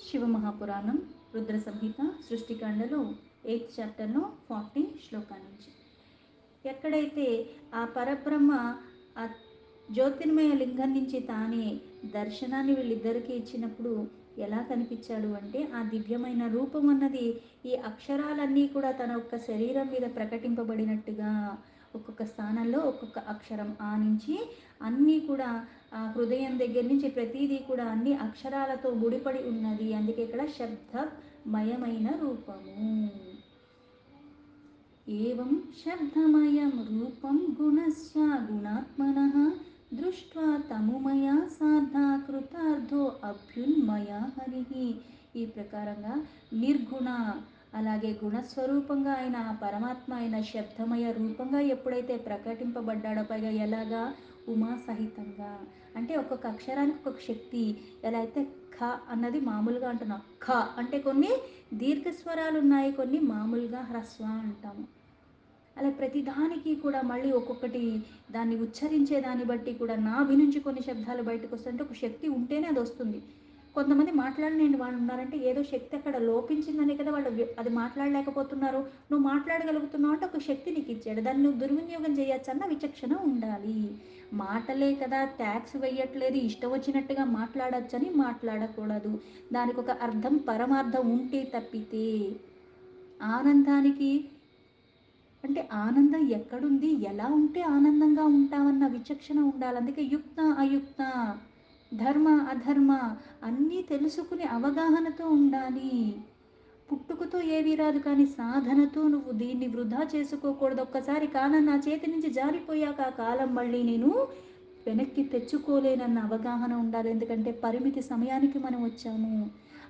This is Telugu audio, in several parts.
శివమహాపురాణం రుద్ర సంహిత సృష్టికాండలో 8th చాప్టర్లో 40 శ్లోకాల నుంచి ఎక్కడైతే ఆ పరబ్రహ్మ ఆ జ్యోతిర్మయ లింగం నుంచి తానే దర్శనాన్ని వీళ్ళిద్దరికీ ఇచ్చినప్పుడు ఎలా కనిపించాడు అంటే ఆ దివ్యమైన రూపం అన్నది ఈ అక్షరాలన్నీ కూడా తన యొక్క శరీరం మీద ప్రకటింపబడినట్టుగా ఒక్కొక్క స్థానంలో ఒక్కొక్క అక్షరం ఆ నుంచి అన్నీ కూడా ఆ హృదయం దగ్గర నుంచి ప్రతిదీ కూడా అన్ని అక్షరాలతో ముడిపడి ఉన్నది. అందుకే ఇక్కడ శబ్దమయమైన రూపము. ఏవం శబ్దమయం రూపం గుణస్య గుణాత్మనః దృష్ట్వా తముమయా సాధా కృతార్థో అభ్యున్మయా హరిహి. ఈ ప్రకారంగా నిర్గుణ అలాగే గుణస్వరూపంగా ఆయన పరమాత్మ అయిన శబ్దమయ రూపంగా ఎప్పుడైతే ప్రకటింపబడ్డాడో, పైగా ఎలాగా ఉమా సహితంగా, అంటే ఒక్కొక్క అక్షరానికి ఒక్కొక్క శక్తి. ఎలా అయితే ఖ అన్నది మామూలుగా అంటున్నాం, ఖ అంటే కొన్ని దీర్ఘస్వరాలు ఉన్నాయి, కొన్ని మామూలుగా హ్రస్వ అంటాము. అలా ప్రతిదానికి కూడా మళ్ళీ ఒక్కొక్కటి దాన్ని ఉచ్చరించే దాన్ని బట్టి కూడా నాభి నుంచి కొన్ని శబ్దాలు బయటకు వస్తుంటే ఒక శక్తి ఉంటేనే అది వస్తుంది. కొంతమంది మాట్లాడలేని వాళ్ళు ఉన్నారంటే ఏదో శక్తి అక్కడ లోపించిందనే కదా వాళ్ళు అది మాట్లాడలేకపోతున్నారు. నువ్వు మాట్లాడగలుగుతున్నావు అంటే ఒక శక్తి నీకు ఇచ్చాడు, దాన్ని నువ్వు దుర్వినియోగం చేయొచ్చు అన్న విచక్షణ ఉండాలి. మాటలే కదా, ట్యాక్స్ వేయట్లేదు, ఇష్టం వచ్చినట్టుగా మాట్లాడచ్చని మాట్లాడకూడదు. దానికి ఒక అర్థం పరమార్థం ఉంటే తప్పితే ఆనందానికి అంటే ఆనందం ఎక్కడుంది, ఎలా ఉంటే ఆనందంగా ఉంటామన్న విచక్షణ ఉండాలి. అందుకే యుక్త అయుక్త, ధర్మ అధర్మ అన్నీ తెలుసుకునే అవగాహనతో ఉండాలి. పుట్టుకతో ఏవీ రాదు, కానీ సాధనతో నువ్వు దీన్ని వృధా చేసుకోకూడదు. ఒక్కసారి కాలం నా చేతి నుంచి జారిపోయాక ఆ కాలం మళ్ళీ నేను వెనక్కి తెచ్చుకోలేనన్న అవగాహన ఉండాలి. ఎందుకంటే పరిమితి సమయానికి మనం వచ్చాము.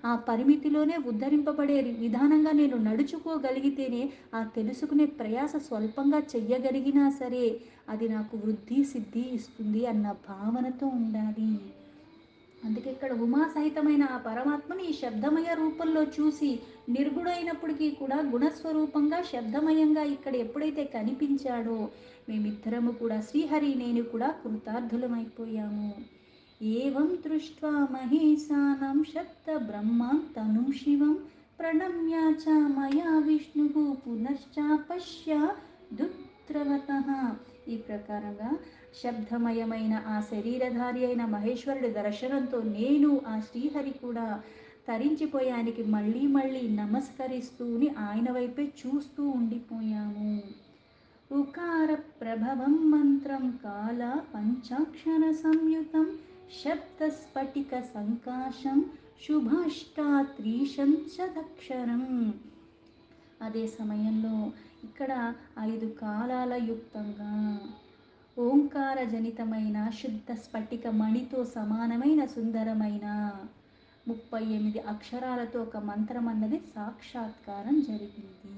ఆ పరిమితిలోనే ఉద్ధరింపబడే విధానంగా నేను నడుచుకోగలిగితేనే ఆ తెలుసుకునే ప్రయాస స్వల్పంగా చెయ్యగలిగినా సరే అది నాకు వృద్ధి సిద్ధి ఇస్తుంది అన్న భావనతో ఉండాలి. అందుకే ఇక్కడ ఉమా సహితమైన ఆ పరమాత్మని ఈ శబ్దమయ రూపంలో చూసి నిర్గుణైనప్పటికీ కూడా గుణస్వరూపంగా శబ్దమయంగా ఇక్కడ ఎప్పుడైతే కనిపించాడో మేమిద్దరము కూడా శ్రీహరి నేను కూడా కృతార్థులమైపోయాము. ఏవం దృష్ట్వా మహేశానం శబ్ద బ్రహ్మాంతనుం శివం ప్రణమ్య చ మయా విష్ణు పునశ్చాపశ్య దుత్రవతః. ఈ ప్రకారంగా శబ్దమయమైన ఆ శరీరధారి అయిన మహేశ్వరుడి దర్శనంతో నేను ఆ శ్రీహరి కూడా తరించిపోయానికి మళ్ళీ మళ్ళీ నమస్కరిస్తూని ఆయన వైపే చూస్తూ ఉండిపోయాము. ఉకార ప్రభవం మంత్రం కాల పంచాక్షర సంయుతం శబ్దస్ఫటిక సంకాశం శుభాష్టాత్రీశం చదక్షరం. అదే సమయంలో ఇక్కడ 5 కాలాల యుక్తంగా ఓంకార జనితమైన శుద్ధ స్ఫటిక మణితో సమానమైన సుందరమైన 38 అక్షరాలతో ఒక మంత్రం అన్నది సాక్షాత్కారం జరిగింది.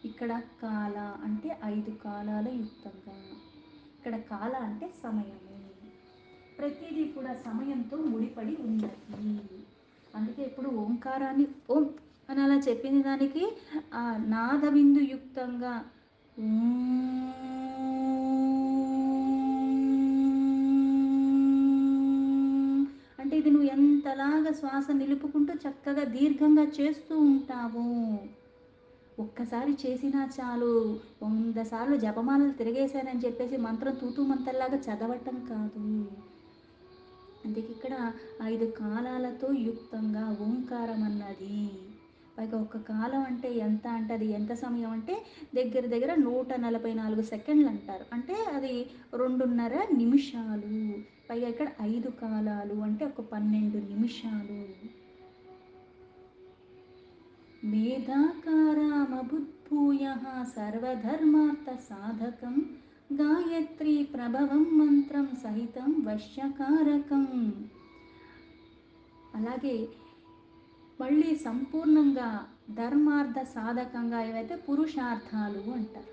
ఇక్కడ కాల అంటే 5 కాలాల యుక్తంగా, ఇక్కడ కాల అంటే సమయము. ప్రతిదీ కూడా సమయంతో ముడిపడి ఉన్నది. అందుకే ఇప్పుడు ఓంకారాన్ని ఓం అని అలా చెప్పింది దానికి ఆ నాదబిందు యుక్తంగా అంటే ఇది నువ్వు ఎంతలాగా శ్వాస నిలుపుకుంటూ చక్కగా దీర్ఘంగా చేస్తూ ఉంటావు. ఒక్కసారి చేసినా చాలు, 100 సార్లు జపమాలలు తిరిగేశానని చెప్పేసి మంత్రం తూతూ మంత్రలాగా చదవటం కాదు. అందుకే ఇక్కడ 5 కాలాలతో యుక్తంగా ఓంకారం అన్నది. పైగా ఒక కాలం అంటే ఎంత అంటే అది ఎంత సమయం అంటే దగ్గర దగ్గర 144 సెకండ్లు అంటారు. అంటే అది 2:30 నిమిషాలు. పైగా ఇక్కడ 5 కాలాలు అంటే ఒక 12 నిమిషాలు. మేధాకారామభుద్భూయ సర్వధర్మార్థ సాధకం గాయత్రీ ప్రభవం మంత్రం సహితం వశ్యకారకం. అలాగే మళ్ళీ సంపూర్ణంగా ధర్మార్థ సాధకంగా ఏవైతే పురుషార్థాలు అంటారు.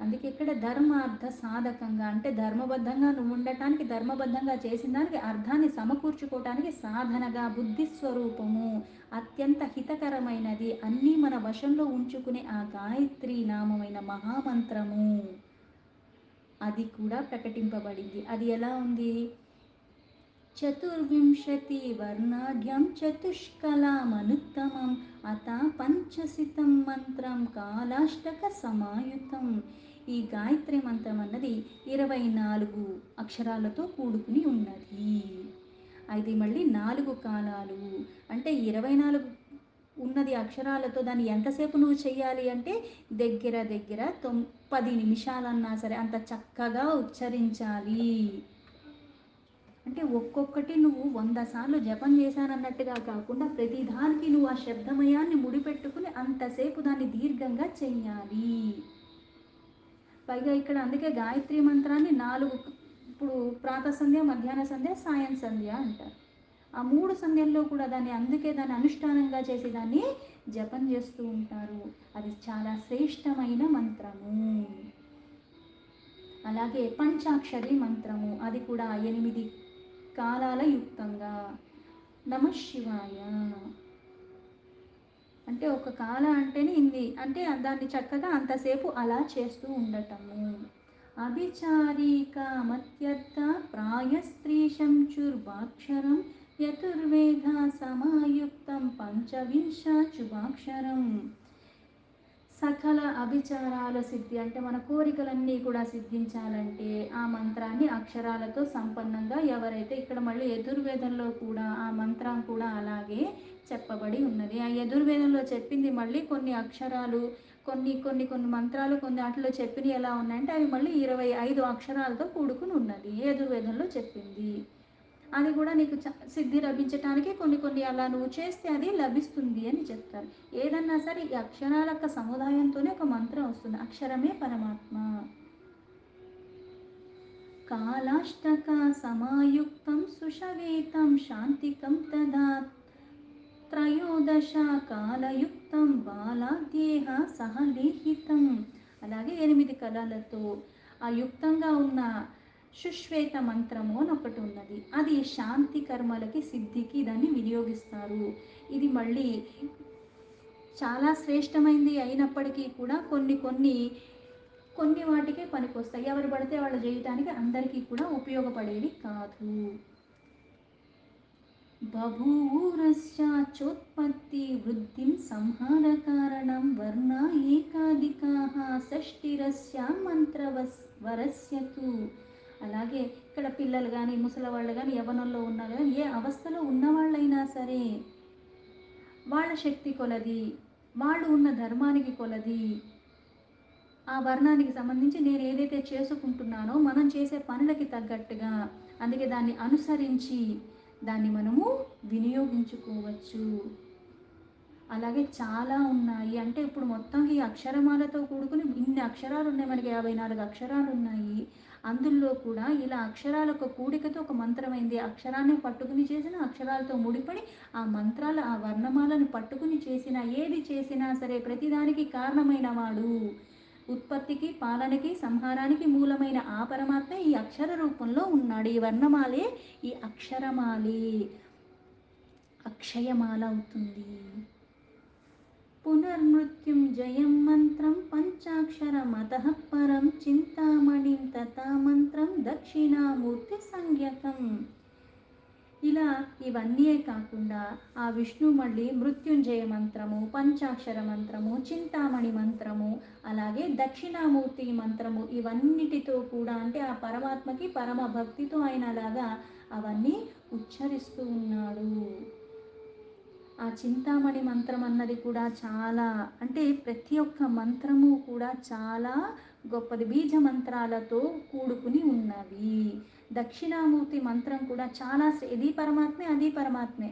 అందుకే ఇక్కడ ధర్మార్థ సాధకంగా అంటే ధర్మబద్ధంగా నువ్వు ఉండటానికి, ధర్మబద్ధంగా చేసిన దానికి అర్థాన్ని సమకూర్చుకోవటానికి సాధనగా బుద్ధి స్వరూపము అత్యంత హితకరమైనది అన్నీ మన వశంలో ఉంచుకునే ఆ గాయత్రి నామమైన మహామంత్రము అది కూడా ప్రకటింపబడింది. అది ఎలా ఉంది? चतुर्विंशतिवर्णाढ्यं चतुष्कलामनुत्तमम् अथ పంచశతం మంత్రం కాలాష్టక సమాయుతం. ఈ గాయత్రి మంత్రం అన్నది 24 అక్షరాలతో కూడుకుని ఉన్నది. అది మళ్ళీ 4 కాలాలు అంటే 24 ఉన్నది అక్షరాలతో. దాన్ని ఎంతసేపు నువ్వు చెయ్యాలి అంటే దగ్గర దగ్గర 10 నిమిషాలన్నా సరే అంత చక్కగా ఉచ్చరించాలి. అంటే ఒక్కొక్కటి నువ్వు 100 సార్లు జపం చేశానన్నట్టుగా కాకుండా ప్రతిదానికి నువ్వు ఆ శబ్దమయాన్ని ముడిపెట్టుకుని అంతసేపు దాన్ని దీర్ఘంగా చెయ్యాలి. పైగా ఇక్కడ అందుకే గాయత్రి మంత్రాన్ని 4 ఇప్పుడు ప్రాతః సంధ్య, మధ్యాహ్న సంధ్య, సాయం సంధ్య అంటారు. ఆ 3 సంధ్యల్లో కూడా అందుకే దాన్ని అనుష్ఠానంగా చేసి దాన్ని జపం చేస్తూ ఉంటారు. అది చాలా శ్రేష్టమైన మంత్రము. అలాగే పంచాక్షరి మంత్రము, అది కూడా 8 కాలాల యుక్తంగా. నమ శివాయ అంటే ఒక కాల అంటేనే ఇంది అంటే దాన్ని చక్కగా అంతసేపు అలా చేస్తూ ఉండటము. అభిచారిక మత్యర్థ ప్రాయస్త్రీశంచుర్భాక్షరం యతుర్వేద సమాయుక్తం పంచవింశ శుభాక్షరం. సకల అభిచారాల సిద్ధి అంటే మన కోరికలన్నీ కూడా సిద్ధించాలంటే ఆ మంత్రాన్ని అక్షరాలతో సంపన్నంగా ఎవరైతే ఇక్కడ మళ్ళీ యజుర్వేదంలో కూడా ఆ మంత్రం కూడా అలాగే చెప్పబడి ఉన్నది. ఆ యజుర్వేదంలో చెప్పింది మళ్ళీ కొన్ని అక్షరాలు, కొన్ని మంత్రాలు కొన్ని వాటిలో చెప్పినవి ఎలా ఉన్నాయంటే అవి మళ్ళీ 25 అక్షరాలతో కూడుకుని ఉన్నది యజుర్వేదంలో చెప్పింది. అది కూడా నీకు సిద్ధి లభించటానికి కొన్ని అలా నువ్వు చేస్తే అది లభిస్తుంది అని చెప్తారు. ఏదన్నా సరే ఈ అక్షరాల యొక్క సముదాయంతోనే ఒక మంత్రం వస్తుంది. అక్షరమే పరమాత్మ. కాలాష్టక సమాయుక్తం సుషవేతం శాంతికం తదా త్రయోదశ కాలయుక్తం బాలాద్యేహ సహలేహితం. అలాగే 8 కళలతో ఆ యుక్తంగా ఉన్న సుశ్వేత మంత్రము అని ఒకటి ఉన్నది. అది శాంతి కర్మలకి సిద్ధికి దాన్ని వినియోగిస్తారు. ఇది మళ్ళీ చాలా శ్రేష్టమైంది అయినప్పటికీ కూడా కొన్ని వాటికే పనికొస్తాయి. ఎవరు పడితే వాళ్ళు చేయటానికి అందరికీ కూడా ఉపయోగపడేవి కాదు. బభూవురస్యాచోత్పత్తి వృద్ధిం సంహార కారణం వర్ణ ఏకాధికాః షష్ఠిరస్య మంత్రవరస్యతు. అలాగే ఇక్కడ పిల్లలు కానీ ముసలివాళ్ళు కానీ యవ్వనంలో ఉన్నా కానీ ఏ అవస్థలో ఉన్నవాళ్ళైనా సరే వాళ్ళ శక్తి కొలది, వాళ్ళు ఉన్న ధర్మానికి కొలది, ఆ వర్ణానికి సంబంధించి నేను ఏదైతే చేసుకుంటున్నానో మనం చేసే పనులకి తగ్గట్టుగా అందుకే దాన్ని అనుసరించి దాన్ని మనము వినియోగించుకోవచ్చు. అలాగే చాలా ఉన్నాయి. అంటే ఇప్పుడు మొత్తం ఈ అక్షరమాలతో కూడుకుని ఇన్ని అక్షరాలు ఉన్నాయి. మనకి 54 అక్షరాలు ఉన్నాయి. అందులో కూడా ఇలా అక్షరాలకు కూడికతో ఒక మంత్రమైంది. అక్షరాన్ని పట్టుకుని చేసిన అక్షరాలతో ముడిపడి ఆ మంత్రాల ఆ వర్ణమాలను పట్టుకుని చేసిన ఏది చేసినా సరే ప్రతిదానికి కారణమైన వాడు, ఉత్పత్తికి పాలనకి సంహారానికి మూలమైన ఆ పరమాత్మ ఈ అక్షర రూపంలో ఉన్నాడు. ఈ వర్ణమాలే ఈ అక్షరమాలే అక్షయమాల అవుతుంది. పునర్మృత్యుంజయం మంత్రం పంచాక్షరమతః పరం చింతామణిం తథా మంత్రం దక్షిణామూర్తి సంజ్ఞకం. ఇలా ఇవన్నీ కాకుండా ఆ విష్ణు మళ్ళీ మృత్యుంజయ మంత్రము, పంచాక్షర మంత్రము, చింతామణి మంత్రము, అలాగే దక్షిణామూర్తి మంత్రము ఇవన్నిటితో కూడా అంటే ఆ పరమాత్మకి పరమ భక్తితో ఆయన అలాగా అవన్నీ ఉచ్చరిస్తూ ఉన్నాడు. ఆ చింతామణి మంత్రం అన్నది కూడా చాలా అంటే ప్రతి ఒక్క మంత్రము కూడా చాలా గొప్పది. బీజ మంత్రాలతో కూడుకుని ఉన్నవి. దక్షిణామూర్తి మంత్రం కూడా చాలా ఇది పరమాత్మే అది పరమాత్మే.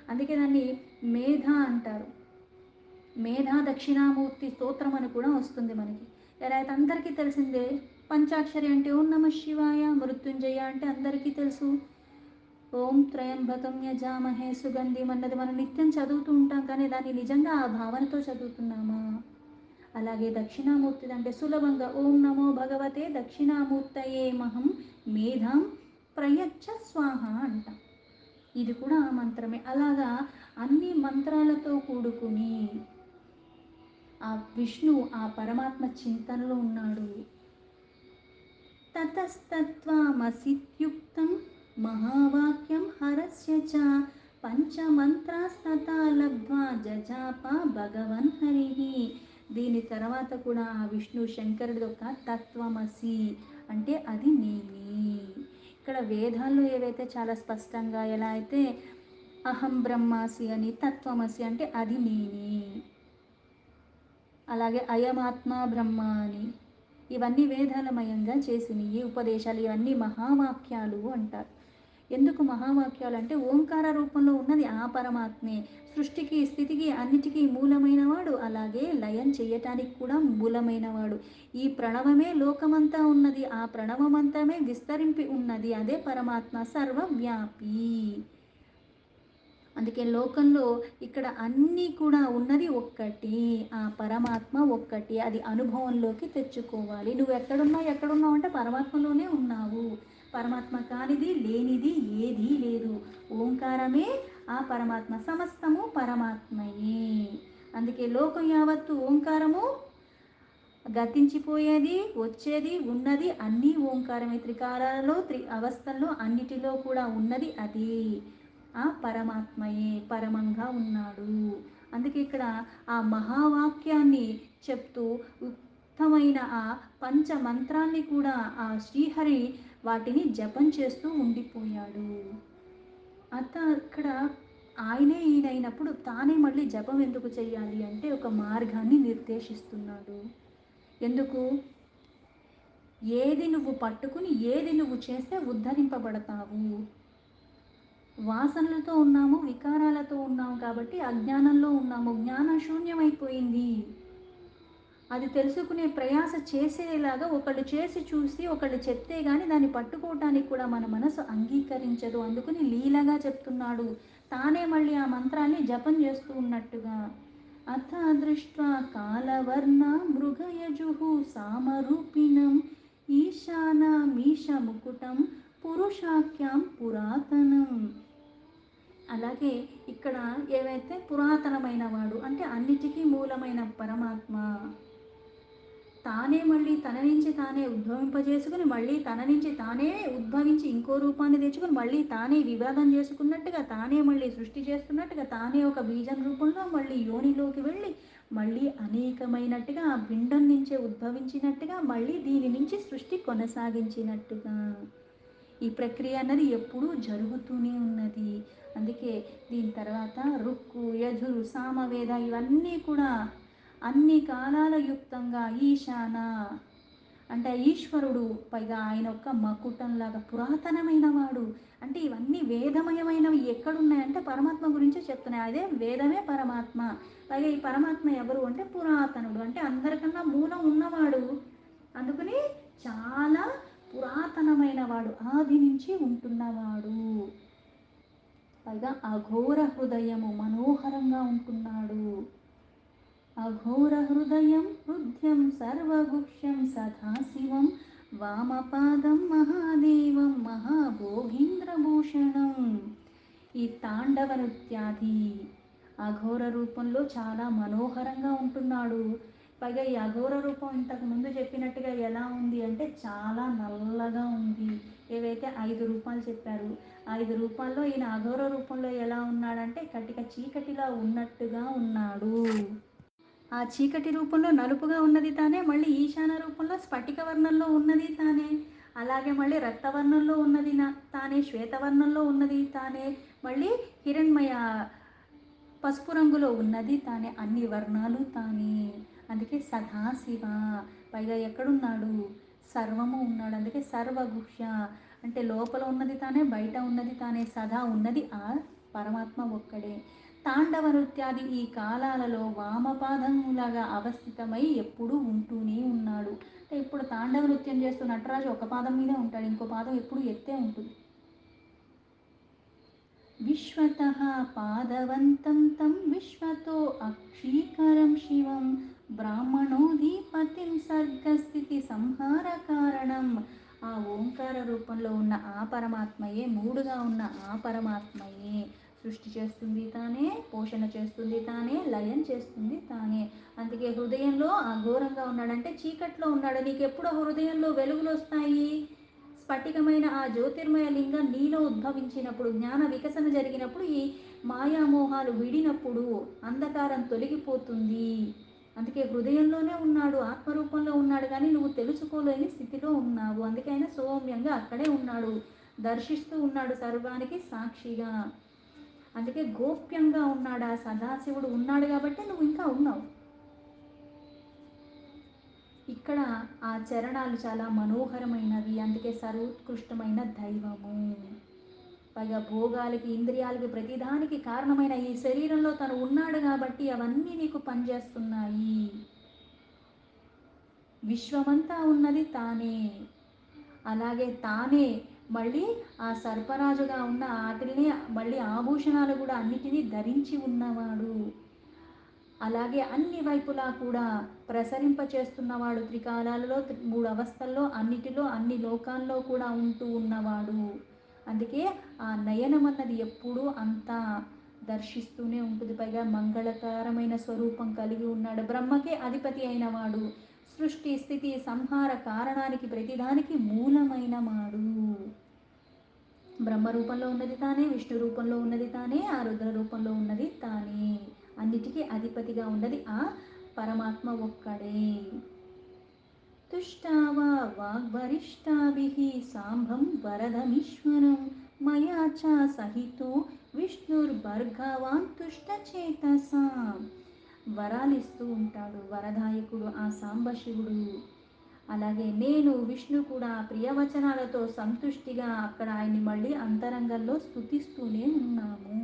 అందుకే దాన్ని మేధ అంటారు. మేధా దక్షిణామూర్తి స్తోత్రం అని కూడా వస్తుంది మనకి. ఎలా అయితే అందరికీ తెలిసిందే. పంచాక్షరి అంటే ఓం నమ శివాయ, మృత్యుంజయ అంటే అందరికీ తెలుసు. ఓం త్రయంబకం యజామహే సుగంధిం అన్నది మనం నిత్యం చదువుతూ ఉంటాం. కానీ దాన్ని నిజంగా ఆ భావనతో చదువుతున్నామా? అలాగే దక్షిణామూర్తి అంటే సులభంగా ఓం నమో భగవతే దక్షిణామూర్తయే మహం మేధాం ప్రయచ్చ స్వాహ అంట. ఇది కూడా ఆ మంత్రమే. అలాగా అన్ని మంత్రాలతో కూడుకుని ఆ విష్ణు ఆ పరమాత్మ చింతనలో ఉన్నాడు. తతస్తత్వామసిత్యుక్తం మహావాక్యం तस्य च పంచమంత్రాస్తథా లబ్ధ్వా జజాప భగవన్ హరిః. దీని తర్వాత కూడా ఆ విష్ణు శంకరుడి యొక్క తత్వమసి అంటే అది నేనే. ఇక్కడ వేదాల్లో ఏవైతే చాలా స్పష్టంగా ఎలా అయితే అహం బ్రహ్మాసి అని, తత్వమసి అంటే అది నేనే, అలాగే అయమాత్మ బ్రహ్మ అని, ఇవన్నీ వేదాలమయంగా చేసినవి ఉపదేశాలు, ఇవన్నీ మహావాక్యాలు అంటారు. ఎందుకు మహావాక్యాలు అంటే ఓంకార రూపంలో ఉన్నది ఆ పరమాత్మే. సృష్టికి స్థితికి అన్నిటికీ మూలమైన వాడు, అలాగే లయం చేయటానికి కూడా మూలమైనవాడు. ఈ ప్రణవమే లోకమంతా ఉన్నది, ఆ ప్రణవమంతమే విస్తరింపి ఉన్నది, అదే పరమాత్మ సర్వవ్యాపి. అందుకే లోకంలో ఇక్కడ అన్నీ కూడా ఉన్నది ఒక్కటి, ఆ పరమాత్మ ఒక్కటి. అది అనుభవంలోకి తెచ్చుకోవాలి. నువ్వు ఎక్కడున్నావు అంటే పరమాత్మలోనే ఉన్నావు. పరమాత్మ కానిది లేనిది ఏదీ లేదు. ఓంకారమే ఆ పరమాత్మ, సమస్తము పరమాత్మయే. అందుకే లోకం యావత్తు ఓంకారము, గతించిపోయేది వచ్చేది ఉన్నది అన్నీ ఓంకారమే. త్రికాలాలలో అవస్థల్లో అన్నిటిలో కూడా ఉన్నది అది ఆ పరమాత్మయే, పరమంగా ఉన్నాడు. అందుకే ఇక్కడ ఆ మహావాక్యాన్ని చెప్తూ ఉత్తమైన ఆ పంచమంత్రాన్ని కూడా ఆ శ్రీహరి వాటిని జపం చేస్తూ ఉండిపోయాడు. అక్కడ ఆయనే ఈయనైనప్పుడు తానే మళ్ళీ జపం ఎందుకు చేయాలి అంటే ఒక మార్గాన్ని నిర్దేశిస్తున్నాడు. ఎందుకు? ఏది నువ్వు పట్టుకుని ఏది నువ్వు చేస్తే ఉద్ధరింపబడతావు. వాసనలతో ఉన్నాము, వికారాలతో ఉన్నాము కాబట్టి అజ్ఞానంలో ఉన్నాము. జ్ఞానం శూన్యమైపోయింది. అది తెలుసుకునే ప్రయాస చేసేలాగా ఒకళ్ళు చేసి చూసి ఒకళ్ళు చెప్తే కానీ దాన్ని పట్టుకోవటానికి కూడా మన మనసు అంగీకరించదు. అందుకని లీలగా చెప్తున్నాడు. తానే మళ్ళీ ఆ మంత్రాన్ని జపం చేస్తూ ఉన్నట్టుగా. అథ దృష్ట్వా కాలవర్ణ మృగయజుః సామరూపిణం ఈశానమీశ ముకుటం పురుషాఖ్యం పురాతనం. అలాగే ఇక్కడ ఏవైతే పురాతనమైన వాడు అంటే అన్నిటికీ మూలమైన పరమాత్మ తానే మళ్ళీ తన నుంచి తానే ఉద్భవింపజేసుకుని మళ్ళీ తన నుంచి తానే ఉద్భవించి ఇంకో రూపాన్ని తెచ్చుకుని మళ్ళీ తానే వివాదం చేసుకున్నట్టుగా, తానే మళ్ళీ సృష్టి చేస్తున్నట్టుగా, తానే ఒక బీజం రూపంలో మళ్ళీ యోనిలోకి వెళ్ళి మళ్ళీ అనేకమైనట్టుగా ఆ పిండం నుంచే ఉద్భవించినట్టుగా మళ్ళీ దీని నుంచి సృష్టి కొనసాగించినట్టుగా ఈ ప్రక్రియ అన్నది ఎప్పుడూ జరుగుతూనే ఉన్నది. అందుకే దీని తర్వాత రుక్కు, యజురు, సామవేద ఇవన్నీ కూడా అన్ని కాలాల యుక్తంగా ఈశాన అంటే ఈశ్వరుడు, పైగా ఆయన ఒక మకుటంలాగా పురాతనమైన వాడు. అంటే ఇవన్నీ వేదమయమైనవి ఎక్కడున్నాయంటే పరమాత్మ గురించే చెప్తున్నాయి. అదే వేదమే పరమాత్మ. పైగా ఈ పరమాత్మ ఎవరు అంటే పురాతనుడు, అంటే అందరికన్నా మూలం ఉన్నవాడు. అందుకని చాలా పురాతనమైన వాడు, ఆది నుంచి ఉంటున్నవాడు. పైగా అఘోర హృదయము, మనోహరంగా ఉంటున్నాడు. అఘోర హృదయం హృద్యం సర్వగుహ్యం సదాశివం వామపాదం మహాదేవం మహాభోగీంద్రభూషణం. ఈ తాండవ నృత్యాది అఘోర రూపంలో చాలా మనోహరంగా ఉంటున్నాడు. పైగా ఈ అఘోర రూపం ఇంతకు ముందు చెప్పినట్టుగా ఎలా ఉంది అంటే చాలా నల్లగా ఉంది. ఏవైతే 5 రూపాలు చెప్పారు, 5 రూపాల్లో ఈయన అఘోర రూపంలో ఎలా ఉన్నాడంటే కటిక చీకటిలా ఉన్నట్టుగా ఉన్నాడు. ఆ చీకటి రూపంలో నలుపుగా ఉన్నది తానే, మళ్ళీ ఈశాన రూపంలో స్ఫటిక వర్ణంలో ఉన్నది తానే, అలాగే మళ్ళీ రక్తవర్ణంలో ఉన్నది తానే, శ్వేతవర్ణంలో ఉన్నది తానే, మళ్ళీ హిరణ్మయ పసుపు రంగులో ఉన్నది తానే, అన్ని వర్ణాలు తానే. అందుకే సదాశివ. పైగా ఎక్కడున్నాడు? సర్వము ఉన్నాడు. అందుకే సర్వగుహ్య అంటే లోపల ఉన్నది తానే, బయట ఉన్నది తానే, సదా ఉన్నది ఆ పరమాత్మ ఒక్కడే. తాండవ నృత్యాది ఈ కాలాలలో వామపాదములాగా అవస్థితమై ఎప్పుడూ ఉంటూనే ఉన్నాడు. అంటే ఇప్పుడు తాండవ నృత్యం చేస్తూ నటరాజు ఒక పాదం మీదే ఉంటాడు, ఇంకో పాదం ఎప్పుడు ఎత్తే ఉంటుంది. విశ్వతః పాదవంతం తం విశ్వతో అక్షీకరం శివం బ్రాహ్మణోధిపతిం సర్గస్థితి సంహార కారణం. ఆ ఓంకార రూపంలో ఉన్న ఆ పరమాత్మయే, మూడుగా ఉన్న ఆ పరమాత్మయే సృష్టి చేస్తుంది తానే, పోషణ చేస్తుంది తానే, లయం చేస్తుంది తానే. అందుకే హృదయంలో అఘోరంగా ఉన్నాడంటే చీకట్లో ఉన్నాడు. నీకు ఎప్పుడు హృదయంలో వెలుగులు వస్తాయి? స్ఫటికమైన ఆ జ్యోతిర్మయ లింగం నీలో ఉద్భవించినప్పుడు, జ్ఞాన వికసన జరిగినప్పుడు, ఈ మాయామోహాలు విడినప్పుడు అంధకారం తొలగిపోతుంది. అందుకే హృదయంలోనే ఉన్నాడు, ఆత్మరూపంలో ఉన్నాడు, కానీ నువ్వు తెలుసుకోలేని స్థితిలో ఉన్నావు. అందుకే ఆయన సౌమ్యంగా అక్కడే ఉన్నాడు, దర్శిస్తూ ఉన్నాడు, సర్వానికి సాక్షిగా. అందుకే గోప్యంగా ఉన్నాడు ఆ సదాశివుడు. ఉన్నాడు కాబట్టి నువ్వు ఇంకా ఉన్నావు. ఇక్కడ ఆ చరణాలు చాలా మనోహరమైనవి. అందుకే సర్వోత్కృష్టమైన దైవము. పైగా భోగాలకి, ఇంద్రియాలకి, ప్రతిదానికి కారణమైన ఈ శరీరంలో తను ఉన్నాడు కాబట్టి అవన్నీ నీకు పనిచేస్తున్నాయి. విశ్వమంతా ఉన్నది తానే. అలాగే తానే మళ్ళీ ఆ సర్పరాజుగా ఉన్న వాటిని మళ్ళీ ఆభూషణాలు కూడా అన్నిటినీ ధరించి ఉన్నవాడు. అలాగే అన్ని వైపులా కూడా ప్రసరింపచేస్తున్నవాడు. త్రికాలాలలో, మూడు అవస్థల్లో, అన్నిటిలో, అన్ని లోకాల్లో కూడా ఉంటూ ఉన్నవాడు. అందుకే ఆ నయనం అన్నది ఎప్పుడూ అంతా దర్శిస్తూనే ఉంటుంది. పైగా మంగళకరమైన స్వరూపం కలిగి ఉన్నాడు. బ్రహ్మకే అధిపతి అయినవాడు. సృష్టి, స్థితి, సంహార కారణానికి, ప్రతిదానికి మూలమైన వాడు. బ్రహ్మ రూపంలో ఉన్నది తానే, విష్ణు రూపంలో ఉన్నది తానే, ఆ రుద్ర రూపంలో ఉన్నది తానే. అన్నిటికీ అధిపతిగా ఉన్నది ఆ పరమాత్మ ఒక్కడే. తుష్టావా వాగ్వరిష్టాభిః సాంబం వరదమీశ్వరం మయా చ సహితో విష్ణుర్భర్గవాన్ తుష్టచేతసాం. వరాలిస్తూ ఉంటాడు వరదాయకుడు ఆ సాంబశివుడు. అలాగే నేను విష్ణు కూడా ప్రియవచనాలతో సంతుష్టిగా అక్కడ ఆయన్ని మళ్ళీ అంతరంగంలో స్తుతిస్తూనే ఉన్నాము.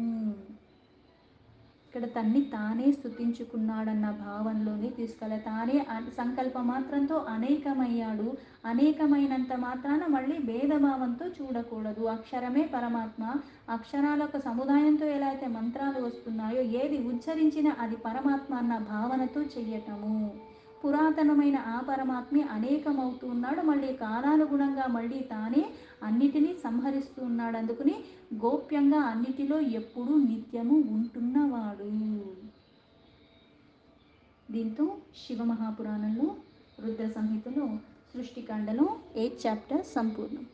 ఇక్కడ తన్ని తానే స్తుతించుకున్నాడన్న భావంలోనే తీసుకెళ్ళాలి. తానే సంకల్ప మాత్రంతో అనేకమయ్యాడు. అనేకమైనంత మాత్రాన మళ్ళీ భేదభావంతో చూడకూడదు. అక్షరమే పరమాత్మ. అక్షరాలకు సముదాయంతో ఎలా అయితే మంత్రాలు వస్తున్నాయో, ఏది ఉచ్చరించినా అది పరమాత్మ అన్న భావనతో చెయ్యటము. పురాతనమైన ఆ పరమాత్మే అనేకమవుతూ ఉన్నాడు. మళ్ళీ కాలానుగుణంగా మళ్ళీ తానే అన్నిటినీ సంహరిస్తూ ఉన్నాడు. అందుకని గోప్యంగా అన్నిటిలో ఎప్పుడూ నిత్యము ఉంటున్నవాడు. దీంతో శివమహాపురాణంలో రుద్ర సంహితలో సృష్టికాండలో 8th చాప్టర్ సంపూర్ణం.